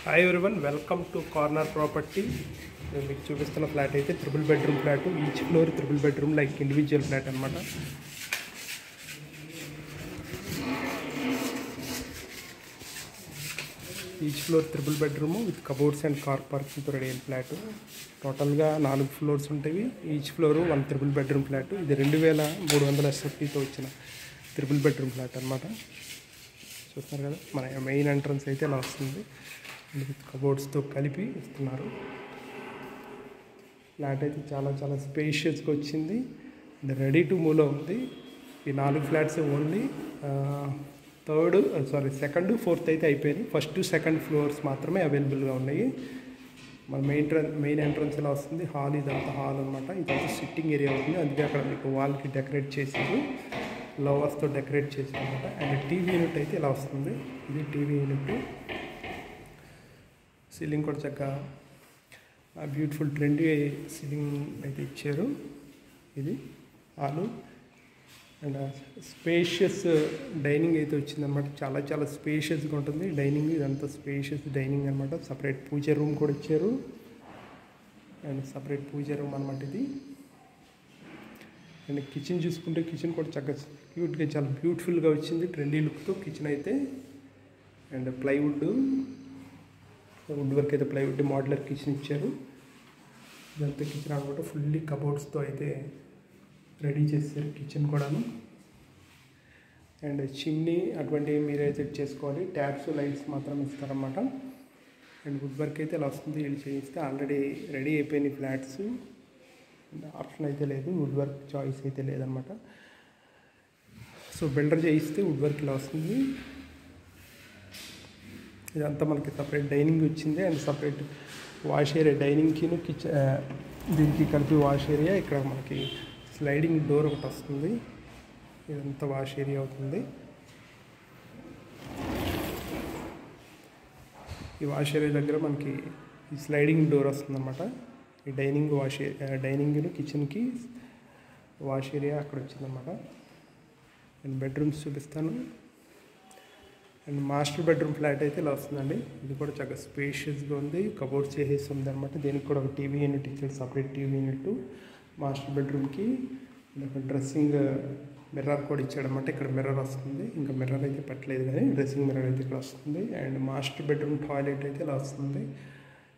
Hi everyone, welcome to Corner Property. నేను మీకు చూపిస్తున్న ఫ్లాట్ అయితే triple bedroom flat. Each floor triple bedroom like individual flat అనమాట. Each floor triple bedroom with cupboards and car పార్కింగ్తో ready అయిన flat. టోటల్గా 4 floors ఉంటాయి. Each floor 1 triple bedroom flat. ఇది 2300 SFTతో వచ్చిన ట్రిపుల్ బెడ్రూమ్ ఫ్లాట్ అనమాట. చూస్తున్నారు కదా, మన మెయిన్ ఎంట్రన్స్ అయితే ఇలా వస్తుంది. విత్ కబోర్డ్స్తో కలిపి ఇస్తున్నారు. ఫ్లాట్ అయితే చాలా స్పేషియస్గా వచ్చింది అండ్ రెడీ టు మూవ్లో ఉంది. ఈ 4 ఫ్లాట్స్ ఓన్లీ సెకండ్ ఫోర్త్ అయితే అయిపోయింది. ఫస్ట్ సెకండ్ ఫ్లోర్స్ మాత్రమే అవైలబుల్గా ఉన్నాయి. మన మెయిన్ ఎంట్రన్స్ ఇలా వస్తుంది. హాల్, ఇదంతా హాల్ అనమాట. ఇదంతా సిట్టింగ్ ఏరియా అవుతుంది. అందుకే అక్కడ మీకు వాల్కి డెకరేట్ చేసారు, లవర్స్తో డెకరేట్ చేసారు అనమాట. అండ్ టీవీ యూనిట్ అయితే ఇలా వస్తుంది. ఇది టీవీ యూనిట్. సీలింగ్ కూడా చక్కగా బ్యూటిఫుల్ ట్రెండీ సీలింగ్ అయితే ఇచ్చారు. ఇది హాలు అండ్ స్పేషియస్ డైనింగ్ అయితే వచ్చిందనమాట. చాలా స్పేషియస్గా ఉంటుంది డైనింగ్. ఇదంతా స్పేషియస్ డైనింగ్ అనమాట. సపరేట్ పూజ రూమ్ కూడా ఇచ్చారు అండ్ సపరేట్ పూజ రూమ్ అనమాట ఇది. అండ్ కిచెన్ చూసుకుంటే కిచెన్ కూడా చక్కగా క్యూట్గా చాలా బ్యూటిఫుల్గా వచ్చింది ట్రెండీ లుక్తో కిచెన్ అయితే. అండ్ వుడ్ వర్క్ అయితే ప్లైవుడ్ మోడ్యులర్ కిచెన్ ఇచ్చారు. ఇదంతా కిచెన్ అనమాట. ఫుల్లీ కబోర్డ్స్తో అయితే రెడీ చేశారు కిచెన్ కూడాను. అండ్ చిమ్నీ అటువంటివి మీరే సెట్ చేసుకోవాలి. ట్యాప్స్, లైట్స్ మాత్రం ఇస్తారన్నమాట. అండ్ వుడ్ వర్క్ అయితే ఇలా వస్తుంది. వీళ్ళు చేయిస్తే ఆల్రెడీ రెడీ అయిపోయినాయి ఫ్లాట్స్. ఆప్షన్ అయితే లేదు, వుడ్ వర్క్ చాయిస్ అయితే లేదనమాట. సో బిల్డర్ చేయిస్తే వుడ్ వర్క్ ఇలా వస్తుంది. ఇదంతా మనకి సపరేట్ డైనింగ్ వచ్చింది అండ్ సపరేట్ వాష్ ఏరియా. డైనింగ్కిను కిచెన్ దీనికి కలిపి వాష్ ఏరియా. ఇక్కడ మనకి స్లైడింగ్ డోర్ ఒకటి వస్తుంది. ఇదంతా వాష్ ఏరియా అవుతుంది. ఈ వాష్ ఏరియా దగ్గర మనకి ఈ స్లైడింగ్ డోర్ వస్తుంది అన్నమాట. ఈ డైనింగ్ను కిచెన్కి వాష్ ఏరియా అక్కడ వచ్చిందన్నమాట. నేను బెడ్రూమ్స్ చూపిస్తాను. అండ్ మాస్టర్ బెడ్రూమ్ ఫ్లాట్ అయితే ఇలా వస్తుందండి. ఇది కూడా చాలా స్పేషియస్గా ఉంది. కబోర్డ్స్ చేసేసి ఉంది అనమాట. దీనికి కూడా ఒక టీవీ యూనిట్ ఇచ్చాడు, సపరేట్ టీవీ యూనిట్ మాస్టర్ బెడ్రూమ్కి. డ్రెస్సింగ్ మిర్రర్ కూడా ఇచ్చాడనమాట. ఇక్కడ మిర్రర్ వస్తుంది. ఇంకా మిర్రర్ అయితే పెట్టలేదు కానీ డ్రెస్సింగ్ మిర్రర్ అయితే ఇక్కడ వస్తుంది. అండ్ మాస్టర్ బెడ్రూమ్ టాయిలెట్ అయితే ఇలా వస్తుంది.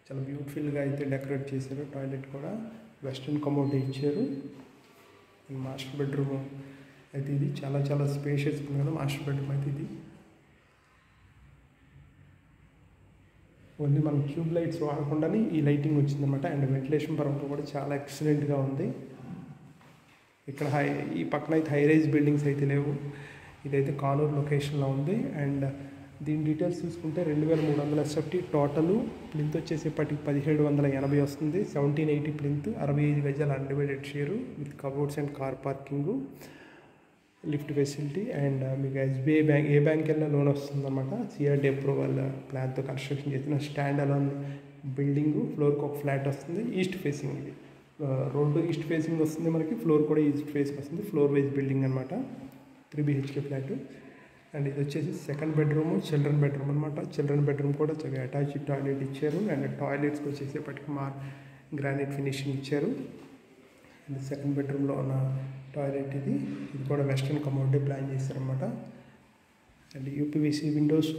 చాలా బ్యూటిఫుల్గా అయితే డెకరేట్ చేశారు. టాయిలెట్ కూడా వెస్ట్రన్ కమోడ్ ఇచ్చారు. అండ్ మాస్టర్ బెడ్రూమ్ అయితే ఇది చాలా స్పేషియస్గా ఉంది కదా మాస్టర్ బెడ్రూమ్ అయితే ఇది. ఓన్లీ మనం ట్యూబ్ లైట్స్ వాడకుండానే ఈ లైటింగ్ వచ్చిందనమాట. అండ్ వెంటిలేషన్ పరంగా కూడా చాలా ఎక్సలెంట్గా ఉంది. ఇక్కడ ఈ పక్కన అయితే హై రైజ్ బిల్డింగ్స్ అయితే లేవు. ఇదైతే కానూరు లొకేషన్లో ఉంది. అండ్ దీని డీటెయిల్స్ చూసుకుంటే 2300 SFT టోటలు. ప్లింత్ వచ్చేసేపటికి 1780 వస్తుంది. 1780 ప్లింత్, 65 గజాల undivided share with cupboards and car parking, lift facility. And మీకు SBI బ్యాంక్, ఏ బ్యాంక్ వెళ్ళినా లోన్ వస్తుందన్నమాట. CRD అప్రూవల్ ప్లాన్తో కన్స్ట్రక్షన్ చేసిన స్టాండ్ అలోన్ బిల్డింగు. ఫ్లోర్కి ఒక ఫ్లాట్ వస్తుంది. ఈస్ట్ ఫేసింగ్, ఇది రోడ్డు ఈస్ట్ ఫేసింగ్ వస్తుంది మనకి. ఫ్లోర్ కూడా ఈస్ట్ ఫేసింగ్ వస్తుంది. ఫ్లోర్ వైజ్ బిల్డింగ్ అనమాట. 3 BHK ఫ్లాట్. అండ్ ఇది వచ్చేసి సెకండ్ బెడ్రూమ్, చిల్డ్రన్ బెడ్రూమ్ అనమాట. చిల్డ్రన్ బెడ్రూమ్ కూడా చాలా అటాచ్డ్ టాయిలెట్ ఇచ్చారు. అండ్ టాయిలెట్స్కి వచ్చేసేపటికి గ్రానైట్ ఫినిషింగ్ ఇచ్చారు. అండ్ సెకండ్ బెడ్రూమ్లో ఉన్న టాయిలెట్ ఇది కూడా వెస్ట్రన్ కమోడ్ ప్లాన్ చేశారనమాట. అండ్ UPVC విండోస్,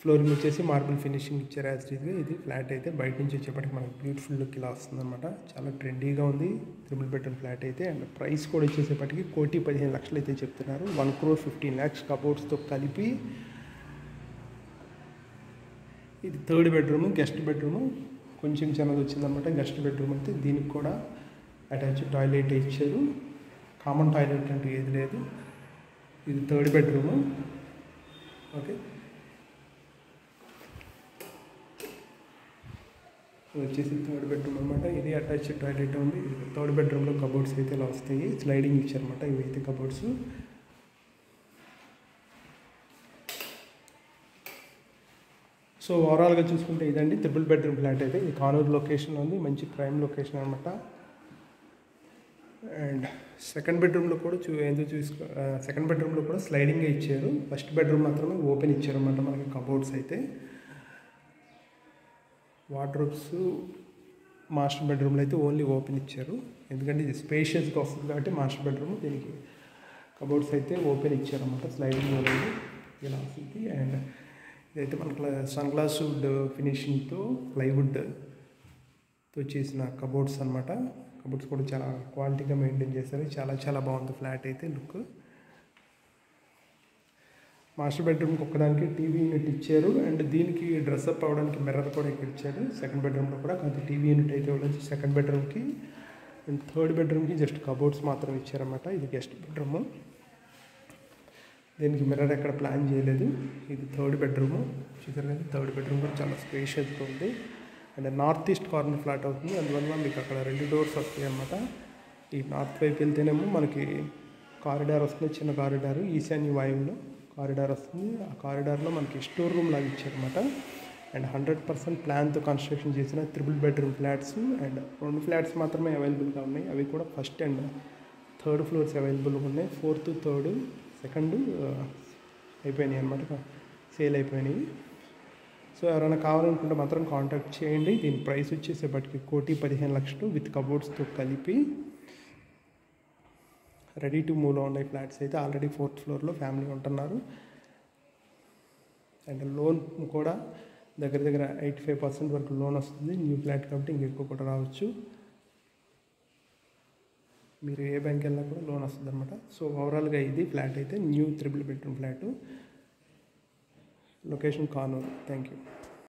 ఫ్లోరింగ్ వచ్చేసి మార్బుల్ ఫినిషింగ్ ఇచ్చారు యాజ్ టీజ్గా. ఇది ఫ్లాట్ అయితే బయట నుంచి వచ్చేప్పటికి మనకు బ్యూటిఫుల్ లుక్ ఇలా వస్తుందన్నమాట. చాలా ట్రెండీగా ఉంది ట్రిపుల్ బెడ్రూమ్ ఫ్లాట్ అయితే. అండ్ ప్రైస్ కూడా వచ్చేసేపటికి 1,15,00,000 అయితే చెప్తున్నారు. 1,15,00,000 కబోర్డ్స్తో కలిపి. ఇది థర్డ్ బెడ్రూమ్, గెస్ట్ బెడ్రూమ్ కొంచెం చిన్నది వచ్చిందనమాట. గెస్ట్ బెడ్రూమ్ అయితే దీనికి కూడా అటాచ్డ్ టాయిలెట్ ఇచ్చారు. కామన్ టాయిలెట్ అంటూ ఏది లేదు. ఇది థర్డ్ బెడ్రూము. ఓకే, వచ్చేసి థర్డ్ బెడ్రూమ్ అనమాట. ఇది అటాచ్డ్ టాయిలెట్ ఉంది. థర్డ్ బెడ్రూమ్లో కబోర్డ్స్ అయితే ఇలా వస్తాయి. స్లైడింగ్ ఇచ్చారనమాట. ఇవైతే కబోర్డ్స్. సో ఓవరాల్గా చూసుకుంటే ఇదండి ట్రిపుల్ బెడ్రూమ్ ఫ్లాట్ అయితే. ఇది కానూరు లొకేషన్లో ఉంది. మంచి ప్రైమ్ లొకేషన్ అనమాట. అండ్ సెకండ్ బెడ్రూమ్లో కూడా సెకండ్ బెడ్రూమ్లో కూడా స్లైడింగే ఇచ్చారు. ఫస్ట్ బెడ్రూమ్ మాత్రమే ఓపెన్ ఇచ్చారు అన్నమాట మనకి కబోర్డ్స్ అయితే. వార్డ్రోబ్స్ మాస్టర్ బెడ్రూమ్లో అయితే ఓన్లీ ఓపెన్ ఇచ్చారు, ఎందుకంటే ఇది స్పేషియస్గా వస్తుంది కాబట్టి మాస్టర్ బెడ్రూమ్. దీనికి కబోర్డ్స్ అయితే ఓపెన్ ఇచ్చారన్నమాట, స్లైడింగ్ అనేది ఇలా వస్తుంది. అండ్ ఇదైతే మనకు సన్ గ్లాస్ వుడ్ ఫినిషింగ్తో ప్లైవుడ్తో చేసిన కబోర్డ్స్ అనమాట. కబోర్డ్స్ కూడా చాలా క్వాలిటీగా మెయింటైన్ చేస్తారు. చాలా చాలా బాగుంది ఫ్లాట్ అయితే లుక్. మాస్టర్ బెడ్రూమ్కి ఒక్కదానికి టీవీ యూనిట్ ఇచ్చారు. అండ్ దీనికి డ్రెస్అప్ అవ్వడానికి మిర్రర్ కూడా ఇక్కడ ఇచ్చారు. సెకండ్ బెడ్రూమ్లో కూడా కొంత టీవీ యూనిట్ అయితే ఇవ్వలేదు సెకండ్ బెడ్రూమ్కి. అండ్ థర్డ్ బెడ్రూమ్కి జస్ట్ కబోర్డ్స్ మాత్రం ఇచ్చారన్నమాట. ఇది గెస్ట్ బెడ్రూము, దీనికి మిర్రర్ ఎక్కడ ప్లాన్ చేయలేదు. ఇది థర్డ్ బెడ్రూము చూసారు కదా. థర్డ్ బెడ్రూమ్ కూడా చాలా స్పేషియస్గా ఉంది. And north east corner flat అవుతుంది, అందువల్ల మీకు అక్కడ 2 డోర్స్ వస్తాయి అన్నమాట. ఈ నార్త్ వైపు వెళ్తేనేమో మనకి కారిడార్ వస్తుంది, చిన్న కారిడార్, ఈశాన్య వాయువులో కారిడార్ వస్తుంది. ఆ కారిడార్లో మనకి స్టోర్ రూమ్ లాగా ఇచ్చారన్నమాట. అండ్ 100% ప్లాన్తో కన్స్ట్రక్షన్ చేసిన 3 బెడ్రూమ్ ఫ్లాట్స్. అండ్ 2 ఫ్లాట్స్ మాత్రమే అవైలబుల్గా ఉన్నాయి, అవి కూడా ఫస్ట్ అండ్ థర్డ్ ఫ్లోర్స్ అవైలబుల్గా ఉన్నాయి. 4th, 3rd, 2nd అయిపోయినాయి అనమాట, సేల్ అయిపోయినాయి. సో ఎవరైనా కావాలనుకుంటే మాత్రం కాంటాక్ట్ చేయండి. దీని ప్రైస్ వచ్చేసేపటికి 1,15,00,000 విత్ కబోర్డ్స్తో కలిపి. రెడీ టు మూవ్లో ఉన్నాయి ఫ్లాట్స్ అయితే. ఆల్రెడీ 4th ఫ్లోర్లో ఫ్యామిలీ ఉంటున్నారు. అండ్ లోన్ కూడా దగ్గర దగ్గర 85% వరకు లోన్ వస్తుంది. న్యూ ఫ్లాట్ కాబట్టి ఇంకెక్కువ కూడా రావచ్చు. మీరు ఏ బ్యాంక్ వెళ్ళినా కూడా లోన్ వస్తుంది అనమాట. సో ఓవరాల్గా ఇది ఫ్లాట్ అయితే new 3 bedroom flat, location Kanuru. Thank you.